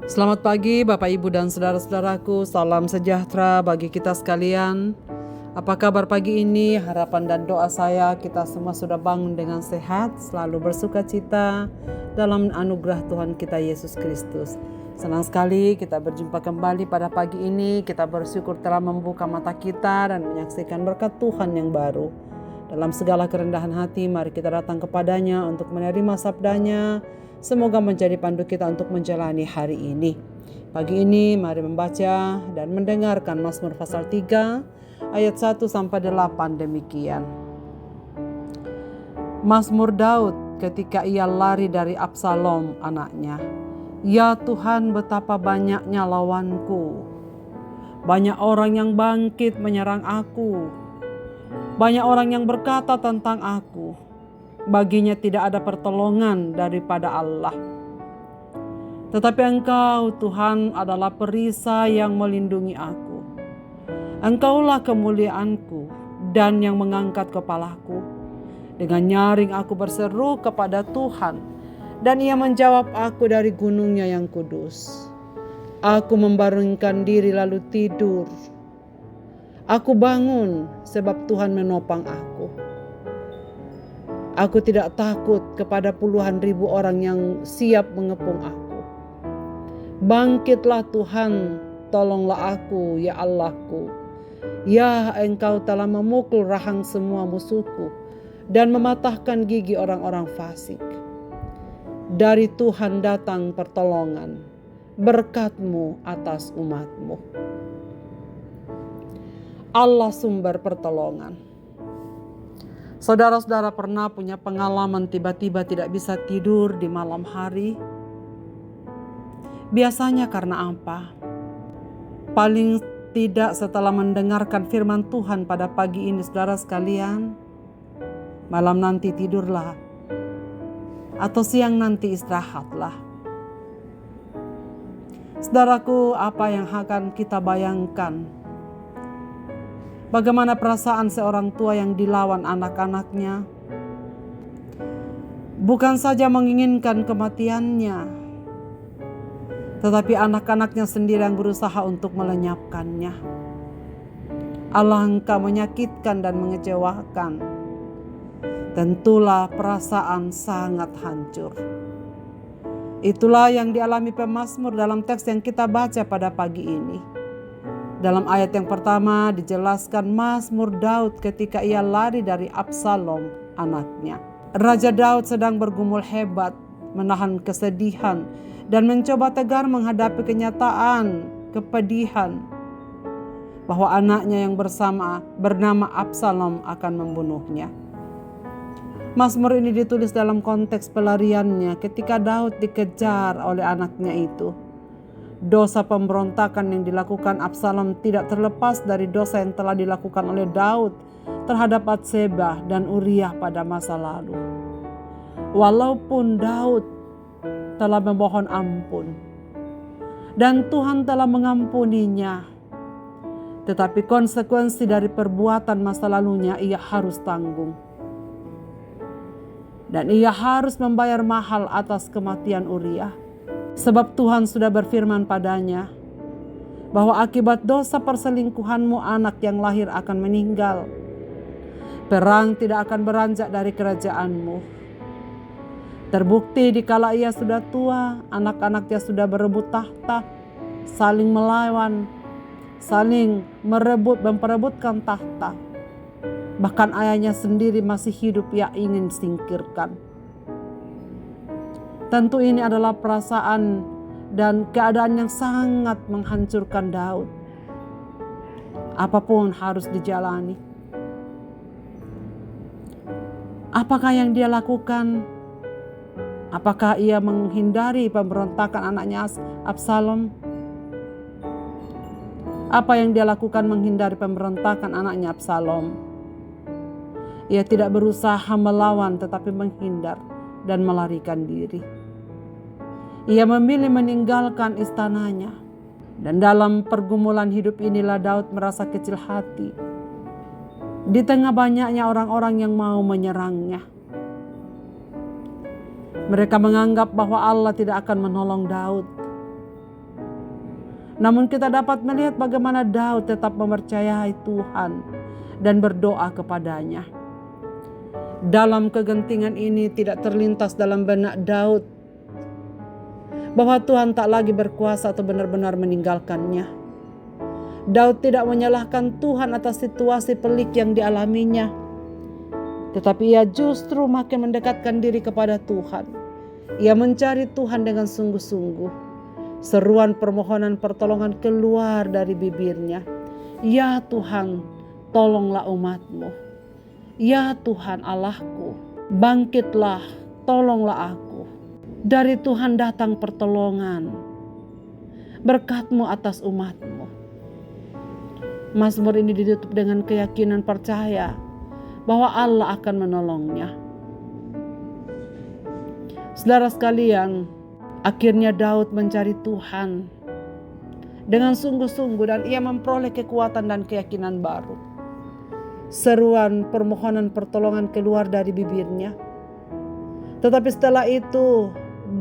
Selamat pagi Bapak Ibu dan saudara-saudaraku, salam sejahtera bagi kita sekalian. Apa kabar pagi ini? Harapan dan doa saya kita semua sudah bangun dengan sehat, selalu bersuka cita dalam anugerah Tuhan kita Yesus Kristus. Senang sekali kita berjumpa kembali pada pagi ini. Kita bersyukur telah membuka mata kita dan menyaksikan berkat Tuhan yang baru. Dalam segala kerendahan hati, mari kita datang kepadanya untuk menerima sabdanya. Semoga menjadi pandu kita untuk menjalani hari ini. Pagi ini mari membaca dan mendengarkan Mazmur pasal 3 ayat 1-8 demikian. Mazmur Daud ketika ia lari dari Absalom anaknya. Ya Tuhan, betapa banyaknya lawanku. Banyak orang yang bangkit menyerang aku. Banyak orang yang berkata tentang aku. Baginya tidak ada pertolongan daripada Allah. Tetapi Engkau, Tuhan, adalah perisai yang melindungi aku. Engkaulah kemuliaanku dan yang mengangkat kepalaku. Dengan nyaring aku berseru kepada Tuhan, dan Ia menjawab aku dari gunungnya yang kudus. Aku membaringkan diri lalu tidur. Aku bangun sebab Tuhan menopang aku. Aku tidak takut kepada puluhan ribu orang yang siap mengepung aku. Bangkitlah Tuhan, tolonglah aku ya Allahku. Ya, Engkau telah memukul rahang semua musuhku dan mematahkan gigi orang-orang fasik. Dari Tuhan datang pertolongan, berkat-Mu atas umat-Mu. Allah sumber pertolongan. Saudara-saudara pernah punya pengalaman tiba-tiba tidak bisa tidur di malam hari? Biasanya karena apa? Paling tidak setelah mendengarkan firman Tuhan pada pagi ini, saudara sekalian, malam nanti tidurlah, atau siang nanti istirahatlah. Saudaraku, apa yang akan kita bayangkan? Bagaimana perasaan seorang tua yang dilawan anak-anaknya? Bukan saja menginginkan kematiannya, tetapi anak-anaknya sendiri yang berusaha untuk melenyapkannya. Alangkah menyakitkan dan mengecewakan. Tentulah perasaan sangat hancur. Itulah yang dialami pemazmur dalam teks yang kita baca pada pagi ini. Dalam ayat yang pertama dijelaskan Mazmur Daud ketika ia lari dari Absalom anaknya. Raja Daud sedang bergumul hebat, menahan kesedihan, dan mencoba tegar menghadapi kenyataan kepedihan bahwa anaknya yang bernama Absalom akan membunuhnya. Mazmur ini ditulis dalam konteks pelariannya ketika Daud dikejar oleh anaknya itu. Dosa pemberontakan yang dilakukan Absalom tidak terlepas dari dosa yang telah dilakukan oleh Daud terhadap Batseba dan Uriah pada masa lalu. Walaupun Daud telah memohon ampun dan Tuhan telah mengampuninya, tetapi konsekuensi dari perbuatan masa lalunya ia harus tanggung. Dan ia harus membayar mahal atas kematian Uriah. Sebab Tuhan sudah berfirman padanya bahwa akibat dosa perselingkuhanmu anak yang lahir akan meninggal. Perang tidak akan beranjak dari kerajaanmu. Terbukti dikala ia sudah tua, anak-anaknya sudah berebut tahta, saling melawan, saling memperebutkan tahta. Bahkan ayahnya sendiri masih hidup ia ingin singkirkan. Tentu ini adalah perasaan dan keadaan yang sangat menghancurkan Daud. Apapun harus dijalani. Apakah yang dia lakukan? Apakah ia menghindari pemberontakan anaknya Absalom? Apa yang dia lakukan menghindari pemberontakan anaknya Absalom? Ia tidak berusaha melawan tetapi menghindar dan melarikan diri. Ia memilih meninggalkan istananya. Dan dalam pergumulan hidup inilah Daud merasa kecil hati. Di tengah banyaknya orang-orang yang mau menyerangnya. Mereka menganggap bahwa Allah tidak akan menolong Daud. Namun kita dapat melihat bagaimana Daud tetap mempercayai Tuhan dan berdoa kepadanya. Dalam kegentingan ini tidak terlintas dalam benak Daud bahwa Tuhan tak lagi berkuasa atau benar-benar meninggalkannya. Daud tidak menyalahkan Tuhan atas situasi pelik yang dialaminya, tetapi ia justru makin mendekatkan diri kepada Tuhan. Ia mencari Tuhan dengan sungguh-sungguh. Seruan permohonan pertolongan keluar dari bibirnya. Ya Tuhan, tolonglah umat-Mu. Ya Tuhan Allahku, bangkitlah, tolonglah aku. Dari Tuhan datang pertolongan, berkat-Mu atas umat-Mu. Mazmur ini ditutup dengan keyakinan percaya bahwa Allah akan menolongnya. Saudara sekalian, akhirnya Daud mencari Tuhan dengan sungguh-sungguh dan ia memperoleh kekuatan dan keyakinan baru. Seruan permohonan pertolongan keluar dari bibirnya. Tetapi setelah itu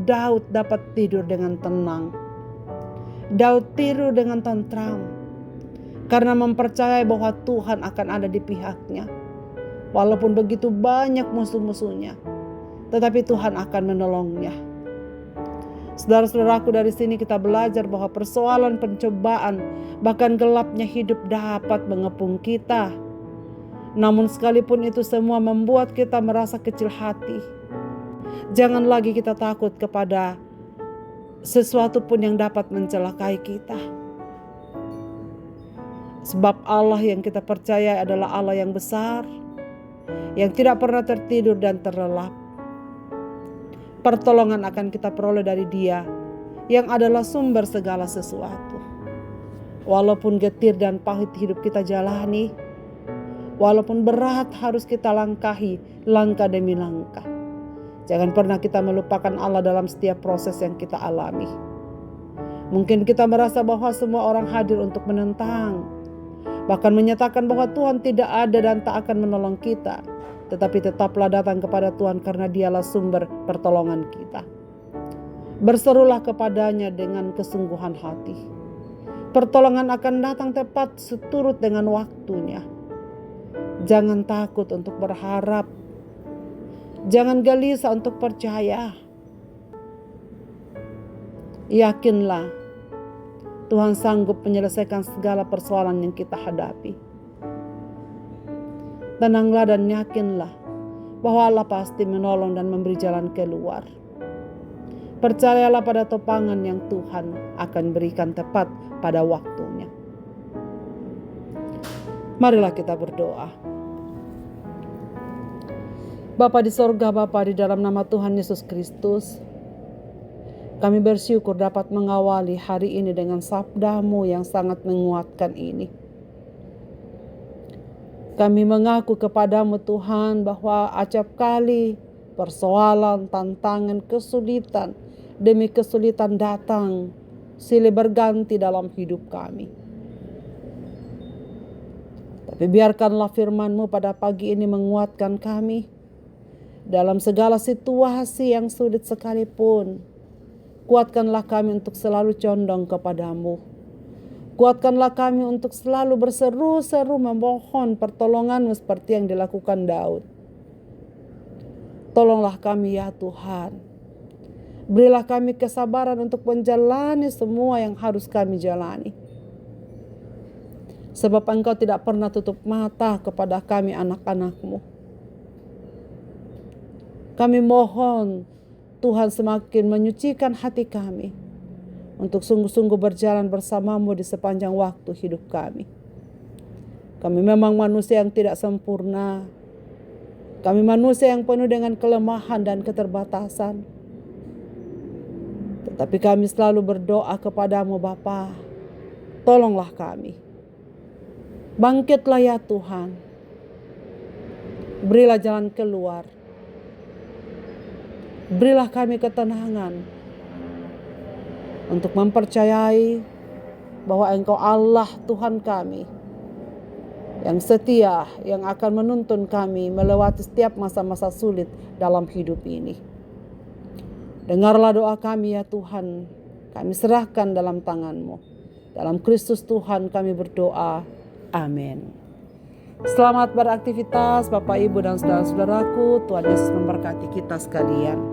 Daud dapat tidur dengan tenang. Daud tidur dengan tentram karena mempercayai bahwa Tuhan akan ada di pihaknya. Walaupun begitu banyak musuh-musuhnya, tetapi Tuhan akan menolongnya. Saudara-saudaraku, dari sini kita belajar bahwa persoalan, pencobaan, bahkan gelapnya hidup dapat mengepung kita. Namun sekalipun itu semua membuat kita merasa kecil hati, jangan lagi kita takut kepada sesuatu pun yang dapat mencelakai kita. Sebab Allah yang kita percaya adalah Allah yang besar, yang tidak pernah tertidur dan terlelap. Pertolongan akan kita peroleh dari Dia yang adalah sumber segala sesuatu. Walaupun getir dan pahit hidup kita jalani, walaupun berat harus kita langkahi langkah demi langkah, jangan pernah kita melupakan Allah dalam setiap proses yang kita alami. Mungkin kita merasa bahwa semua orang hadir untuk menentang, bahkan menyatakan bahwa Tuhan tidak ada dan tak akan menolong kita. Tetapi tetaplah datang kepada Tuhan karena Dialah sumber pertolongan kita. Berserulah kepadanya dengan kesungguhan hati. Pertolongan akan datang tepat seturut dengan waktunya. Jangan takut untuk berharap. Jangan gelisah untuk percaya. Yakinlah Tuhan sanggup menyelesaikan segala persoalan yang kita hadapi. Tenanglah dan yakinlah bahwa Allah pasti menolong dan memberi jalan keluar. Percayalah pada topangan yang Tuhan akan berikan tepat pada waktunya. Marilah kita berdoa. Bapa di sorga, Bapa di dalam nama Tuhan Yesus Kristus, kami bersyukur dapat mengawali hari ini dengan sabda-Mu yang sangat menguatkan ini. Kami mengaku kepadamu Tuhan bahwa acap kali persoalan, tantangan, kesulitan demi kesulitan datang silih berganti dalam hidup kami. Tapi biarkanlah firman-Mu pada pagi ini menguatkan kami dalam segala situasi yang sulit sekalipun. Kuatkanlah kami untuk selalu condong kepadamu. Kuatkanlah kami untuk selalu berseru-seru memohon pertolongan-Mu seperti yang dilakukan Daud. Tolonglah kami ya Tuhan. Berilah kami kesabaran untuk menjalani semua yang harus kami jalani. Sebab Engkau tidak pernah tutup mata kepada kami anak-anak-Mu. Kami mohon Tuhan semakin menyucikan hati kami untuk sungguh-sungguh berjalan bersama-Mu di sepanjang waktu hidup kami. Kami memang manusia yang tidak sempurna. Kami manusia yang penuh dengan kelemahan dan keterbatasan. Tetapi kami selalu berdoa kepadamu Bapa. Tolonglah kami. Bangkitlah ya Tuhan. Berilah jalan keluar. Berilah kami ketenangan untuk mempercayai bahwa Engkau Allah Tuhan kami yang setia, yang akan menuntun kami melewati setiap masa-masa sulit dalam hidup ini. Dengarlah doa kami ya Tuhan, kami serahkan dalam tangan-Mu. Dalam Kristus Tuhan kami berdoa. Amin. Selamat beraktivitas Bapak, Ibu, dan saudara-saudaraku. Tuhan Yesus memberkati kita sekalian.